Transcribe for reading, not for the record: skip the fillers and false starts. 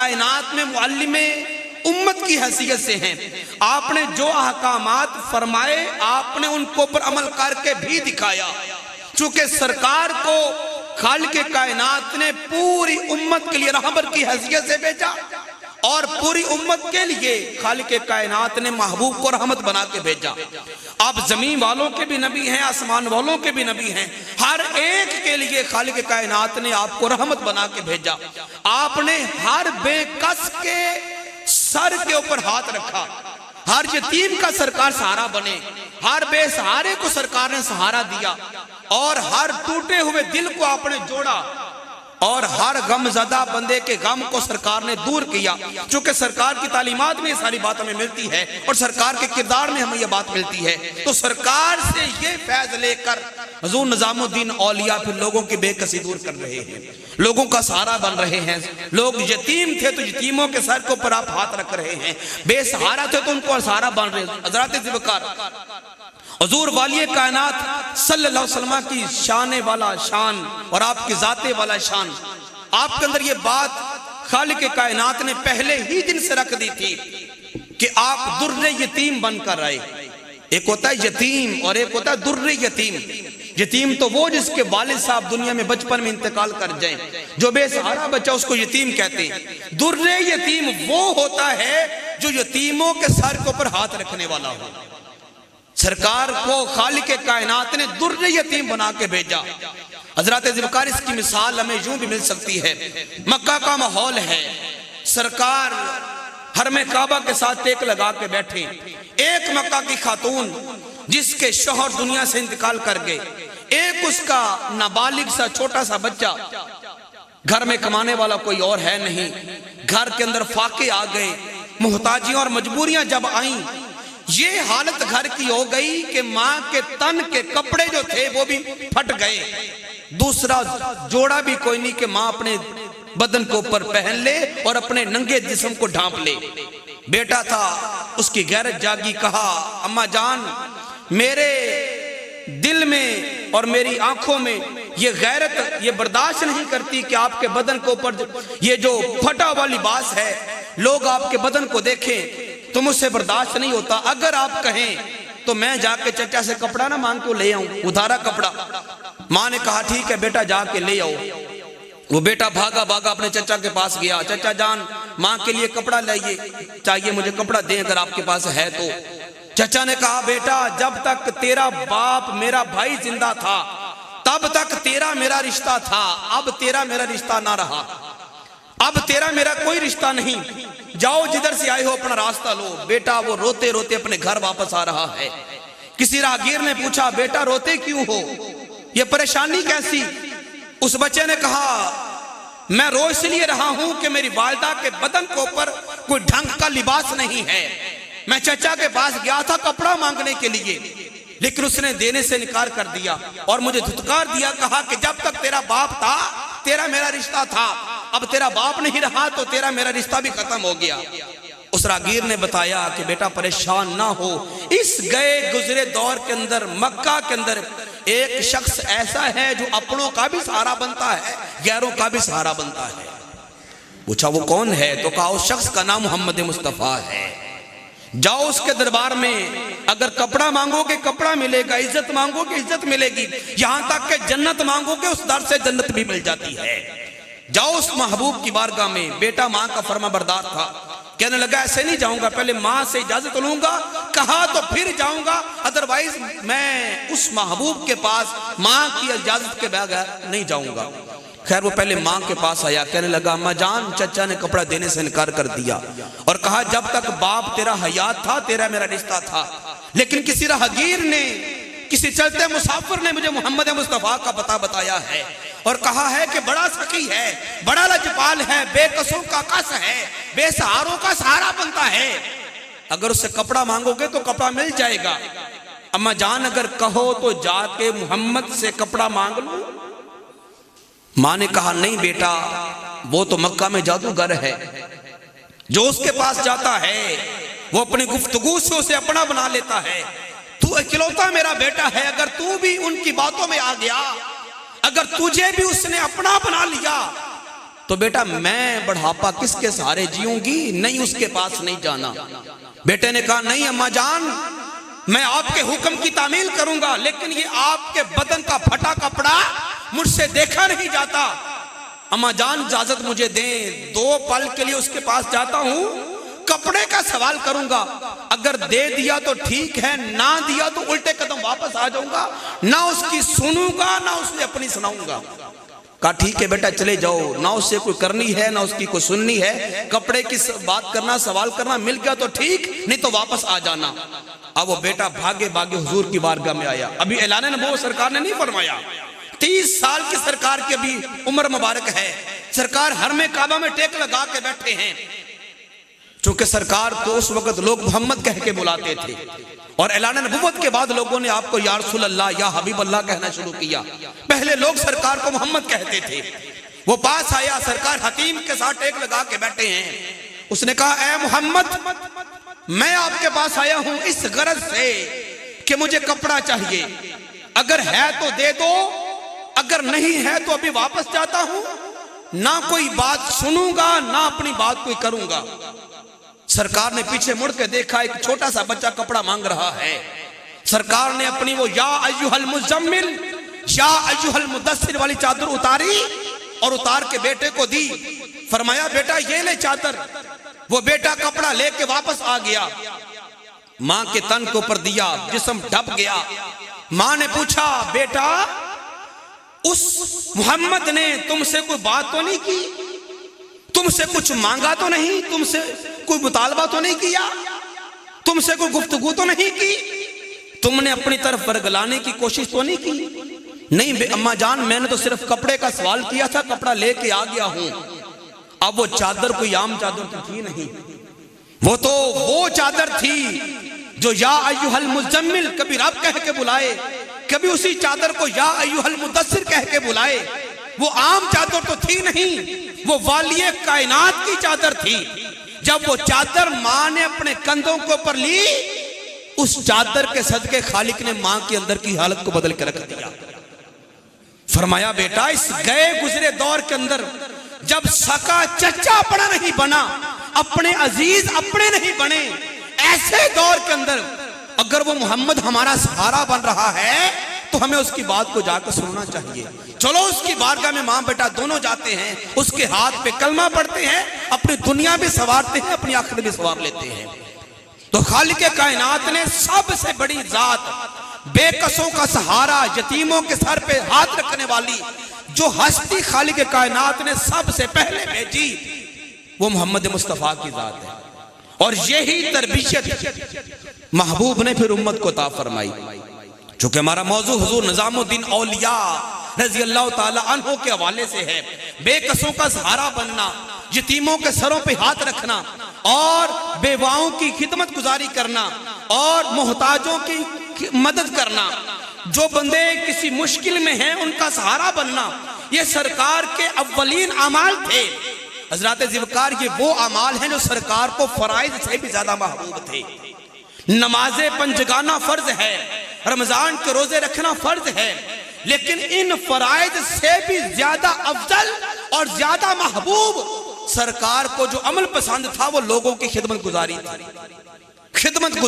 کائنات میں معلم امت کی حیثیت سے ہیں. آپ نے جو احکامات فرمائے آپ نے ان کو پر عمل کر کے بھی دکھایا. چونکہ سرکار کو خالق کائنات نے پوری امت کے لیے رہبر کی حیثیت سے بھیجا اور پوری امت کے لیے خالق کائنات نے محبوب کو رحمت بنا کے بھیجا. آپ زمین والوں کے بھی نبی ہیں, آسمان والوں کے بھی نبی ہیں. ہر ایک کے لیے خالق کائنات نے آپ کو رحمت بنا کے بھیجا. آپ نے ہر بے کس کے سر کے اوپر ہاتھ رکھا, ہر یتیم کا سرکار سہارا بنے, ہر بے سہارے کو سرکار نے سہارا دیا اور ہر ٹوٹے ہوئے دل کو آپ نے جوڑا اور ہر غم زدہ بندے کے غم کو سرکار نے دور کیا. چونکہ سرکار کی تعلیمات میں یہ ساری بات ہمیں ملتی ہے اور سرکار کے کردار میں ہمیں یہ بات ملتی ہے. تو سرکار سے یہ فیض لے کر حضور نظام الدین اولیاء پھر لوگوں کی بے کسی دور کر رہے ہیں, لوگوں کا سہارا بن رہے ہیں. لوگ یتیم تھے تو یتیموں کے سر کے اوپر آپ ہاتھ رکھ رہے ہیں, بے سہارا تھے تو ان کو سہارا بن رہے ہیں. حضرات ذوالفقار حضور والی کائنات صلی اللہ علیہ وسلم کی شان والا شان اور آپ کی ذات والا شان, آپ کے اندر یہ بات خالق کائنات نے پہلے ہی دن سے رکھ دی تھی کہ آپ در یتیم بن کر آئے. ایک ہوتا ہے یتیم اور ایک ہوتا ہے در یتیم. یتیم تو وہ جس کے والد صاحب دنیا میں بچپن میں انتقال کر جائیں, جو بے سہارا بچہ اس کو یتیم کہتے ہیں. در یتیم وہ ہوتا ہے جو یتیموں کے سر کے اوپر ہاتھ رکھنے والا ہو. سرکار کو خالق کائنات نے در یتیم بنا کے بھیجا. حضرات ذوالفقار اس کی مثال ہمیں یوں بھی مل سکتی ہے. مکہ کا ماحول ہے, سرکار حرم کعبہ کے ساتھ ٹیک لگا کے بیٹھے. ایک مکہ کی خاتون جس کے شوہر دنیا سے انتقال کر گئے, ایک اس کا نابالغ سا چھوٹا سا بچہ, گھر میں کمانے والا کوئی اور ہے نہیں. گھر کے اندر فاقے آ گئے, محتاجیاں اور مجبوریاں جب آئیں, یہ حالت گھر کی ہو گئی کہ ماں کے تن کے کپڑے جو تھے وہ بھی پھٹ گئے. دوسرا جوڑا بھی کوئی نہیں کہ ماں اپنے بدن کو اوپر پہن لے اور اپنے ننگے جسم کو ڈھانپ لے. بیٹا تھا, اس کی غیرت جاگی, کہا اماں جان میرے دل میں اور میری آنکھوں میں یہ غیرت یہ برداشت نہیں کرتی کہ آپ کے بدن کو اوپر یہ جو پھٹا ہوا لباس ہے لوگ آپ کے بدن کو دیکھیں تو مجھ سے برداشت نہیں ہوتا. اگر آپ کہیں تو میں جا کے چچا سے کپڑا نہ مانگ کے لے آؤں, ادھارا کپڑا. ماں نے کہا ٹھیک ہے بیٹا جا کے لے آؤ. وہ بیٹا بھاگا بھاگا اپنے چچا کے پاس گیا, چچا جان ماں کے لیے کپڑا لائیے, چاہیے مجھے کپڑا دیں اگر آپ کے پاس ہے تو. چچا نے کہا بیٹا جب تک تیرا باپ میرا بھائی زندہ تھا تب تک تیرا میرا رشتہ تھا, اب تیرا میرا رشتہ نہ رہا, اب تیرا میرا کوئی رشتہ نہیں, جاؤ جدھر سے آئے ہو اپنا راستہ لو. بیٹا وہ روتے روتے اپنے گھر واپس آ رہا ہے. کسی راہگیر نے پوچھا بیٹا روتے کیوں ہو, یہ پریشانی کیسی؟ اس بچے نے کہا میں رو اس لیے رہا ہوں کہ میری والدہ کے بدن کو اوپر کوئی ڈھنگ کا لباس نہیں ہے. میں چچا کے پاس گیا تھا کپڑا مانگنے کے لیے لیکن اس نے دینے سے انکار کر دیا اور مجھے دھتکار دیا, کہا کہ جب تک تیرا باپ تھا تیرا میرا رشتہ تھا, اب تیرا باپ نہیں رہا تو تیرا میرا رشتہ بھی ختم ہو گیا. اس راہگیر نے بتایا کہ بیٹا پریشان نہ ہو, اس گئے گزرے دور کے اندر مکہ کے اندر ایک شخص ایسا ہے جو اپنوں کا بھی سہارا بنتا ہے غیروں کا بھی سہارا بنتا ہے. پوچھا وہ کون ہے, تو کہا اس شخص کا نام محمد مصطفیٰ ہے. جاؤ اس کے دربار میں, اگر کپڑا مانگو گے کپڑا ملے گا, عزت مانگو گے عزت ملے گی, یہاں تک کہ جنت مانگو گے اس در سے جنت بھی مل جاتی ہے. جاؤ اس محبوب کی بارگاہ میں. بیٹا ماں کا فرما بردار تھا, کہنے لگا ایسے نہیں جاؤں گا, پہلے ماں سے اجازت لوں گا, کہا تو پھر جاؤں گا, ادروائز میں اس محبوب کے پاس ماں کی اجازت کے بغیر نہیں جاؤں گا. خیر وہ پہلے ماں کے پاس آیا, کہنے لگا اماں جان چچا نے کپڑا دینے سے انکار کر دیا اور کہا جب تک باپ تیرا حیات تھا تیرا میرا رشتہ تھا, لیکن کسی راہگیر نے کسی چلتے مسافر نے مجھے محمد مصطفیٰ کا پتہ بتایا ہے اور کہا ہے کہ بڑا سخی ہے, بڑا لجپال ہے, بے کسوں کا کس ہے, بے سہاروں کا سہارا بنتا ہے, اگر اس سے کپڑا مانگو گے تو کپڑا مل جائے گا. اماں جان اگر کہو تو جا کے محمد سے کپڑا مانگ لو. ماں نے کہا نہیں بیٹا وہ تو مکہ میں جادوگر ہے, جو اس کے پاس جاتا ہے وہ اپنی گفتگو سے اسے اپنا بنا لیتا ہے. تو اکلوتا میرا بیٹا ہے, اگر تو بھی ان کی باتوں میں آ گیا, اگر تجھے بھی اس نے اپنا بنا لیا تو بیٹا میں بڑھاپا کس کے سہارے جیوں گی؟ نہیں، اس کے پاس نہیں جانا۔ بیٹے نے کہا نہیں اماں جان، میں آپ کے حکم کی تعمیل کروں گا، لیکن یہ آپ کے بدن کا پھٹا کپڑا مجھ سے دیکھا نہیں جاتا۔ اماں جان اجازت مجھے دیں، 2 پل کے لیے اس کے پاس جاتا ہوں، کپڑے کا سوال کروں گا، اگر دے دیا تو ٹھیک ہے، نہ دیا تو الٹے قدم واپس آ جاؤں گا، نہ اس کی سنوں گا نہ اس نے اپنی سناؤں گا۔ کہا ٹھیک ہے بیٹا چلے جاؤ، نہ اس سے کوئی کرنی ہے نہ اس کی کوئی سننی ہے، کپڑے کی بات کرنا سوال کرنا مل گیا تو ٹھیک، نہیں تو واپس آ جانا۔ اب وہ بیٹا بھاگے بھاگے حضور کی بارگاہ میں آیا۔ ابھی اعلان نبوت سرکار نے نہیں فرمایا، 30 سال کی سرکار کی ابھی عمر مبارک ہے، سرکار حرم کعبہ میں ٹیک لگا کے بیٹھے ہیں۔ چونکہ سرکار کو اس وقت لوگ محمد کہہ کے بلاتے تھے، اور اعلان نبوت کے بعد لوگوں نے آپ کو یا رسول اللہ یا حبیب اللہ کہنا شروع کیا۔ پہلے لوگ سرکار کو محمد کہتے تھے۔ وہ پاس آیا، سرکار حتیم کے ساتھ ٹیک لگا کے بیٹھے ہیں۔ اس نے کہا اے محمد، میں آپ کے پاس آیا ہوں اس غرض سے کہ مجھے کپڑا چاہیے، اگر ہے تو دے دو، اگر نہیں ہے تو ابھی واپس جاتا ہوں، نہ کوئی بات سنوں گا نہ اپنی بات کوئی کروں گا۔ سرکار نے پیچھے مڑ کے دیکھا، ایک چھوٹا سا بچہ کپڑا مانگ رہا ہے۔ سرکار نے اپنی وہ یا ایھا المزمل یا ایھا المدثر والی چادر اتاری اور اتار کے بیٹے کو دی۔ فرمایا بیٹا یہ لے چادر۔ وہ بیٹا کپڑا لے کے واپس آ گیا، ماں کے تن کے اوپر دیا، جسم ڈھپ گیا۔ ماں نے پوچھا بیٹا اس محمد نے تم سے کوئی بات تو نہیں کی؟ تم سے کچھ مانگا تو نہیں؟ تم سے کوئی مطالبہ تو نہیں کیا؟ تم سے کوئی گفتگو تو نہیں کی؟ تم نے اپنی طرف ورگلانے کی کوشش تو نہیں کی؟ نہیں اماں جان، میں نے تو صرف کپڑے کا سوال کیا تھا، کپڑا لے کے آ گیا ہوں۔ اب وہ چادر کوئی عام چادر تو تھی نہیں، وہ تو وہ چادر تھی جو یا ایھا المزمل کبھی رب کہہ کے بلائے، کبھی اسی چادر کو یا ایھا المدثر کہہ کے بلائے۔ وہ عام چادر تو تھی نہیں، وہ والی کائنات کی چادر تھی۔ جب وہ چادر ماں نے اپنے کندھوں کے اوپر لی، اس چادر کے صدقے خالق نے ماں کے اندر کی حالت کو بدل کے رکھ دیا۔ فرمایا بیٹا اس گئے گزرے دور کے اندر جب سکا چچا اپنا نہیں بنا، اپنے عزیز اپنے نہیں بنے، ایسے دور کے اندر اگر وہ محمد ہمارا سہارا بن رہا ہے تو ہمیں اس کی بات کو جا کر سننا چاہیے۔ چلو اس کی بارگاہ میں ماں بیٹا دونوں جاتے ہیں، اس کے ہاتھ پہ کلمہ پڑھتے ہیں، اپنی دنیا بھی سنوارتے ہیں، اپنی آخرت بھی سنوار لیتے ہیں۔ تو خالق کائنات نے سب سے بڑی ذات، بے کسوں کا سہارا، یتیموں کے سر پہ ہاتھ رکھنے والی جو ہستی خالق کائنات نے سب سے پہلے بھیجی، وہ محمد مصطفیٰ کی ذات ہے۔ اور یہی تربیت محبوب نے پھر امت کو عطا فرمائی۔ چونکہ ہمارا موضوع حضور نظام الدین اولیاء رضی اللہ تعالی عنہ کے حوالے سے ہے، بے کسوں کا سہارا بننا، یتیموں کے سروں پہ ہاتھ رکھنا، اور بیواؤں کی خدمت گزاری کرنا، اور محتاجوں کی مدد کرنا، جو بندے کسی مشکل میں ہیں ان کا سہارا بننا، یہ سرکار کے اولین اعمال تھے۔ حضرات ذوالفقار یہ وہ اعمال ہیں جو سرکار کو فرائض سے بھی زیادہ محبوب تھے۔ نماز پنجگانہ فرض ہے، رمضان کے روزے رکھنا فرض ہے، لیکن ان فرائض سے بھی زیادہ افضل اور زیادہ محبوب سرکار کو جو عمل پسند تھا وہ لوگوں کی خدمت گزاری تھی۔ خدمت